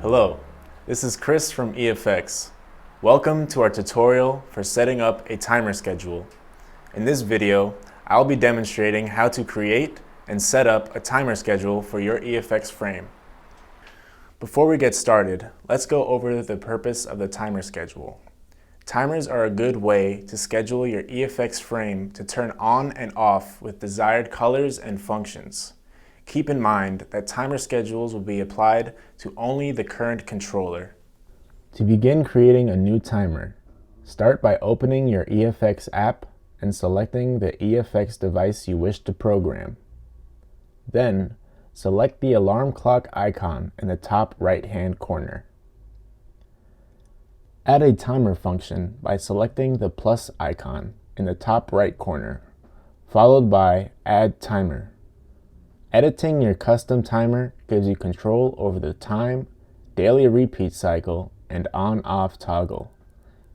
Hello, this is Chris from EFX. Welcome to our tutorial for setting up a timer schedule. In this video, I'll be demonstrating how to create and set up a timer schedule for your EFX frame. Before we get started, let's go over the purpose of the timer schedule. Timers are a good way to schedule your EFX frame to turn on and off with desired colors and functions. Keep in mind that timer schedules will be applied to only the current controller. To begin creating a new timer, start by opening your EFX app and selecting the EFX device you wish to program. Then, select the alarm clock icon in the top right-hand corner. Add a timer function by selecting the plus icon in the top right corner, followed by Add Timer. Editing your custom timer gives you control over the time, daily repeat cycle, and on-off toggle.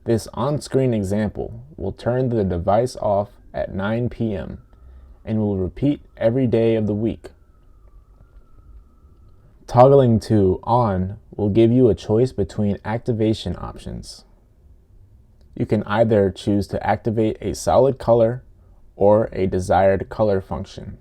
This on-screen example will turn the device off at 9 p.m. and will repeat every day of the week. Toggling to on will give you a choice between activation options. You can either choose to activate a solid color or a desired color function.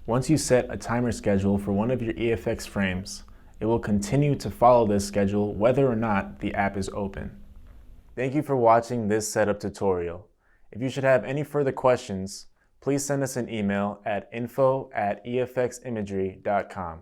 Once you set a timer schedule for one of your EFX frames, it will continue to follow this schedule whether or not the app is open. Thank you for watching this setup tutorial. If you should have any further questions, please send us an email at info@efximagery.com.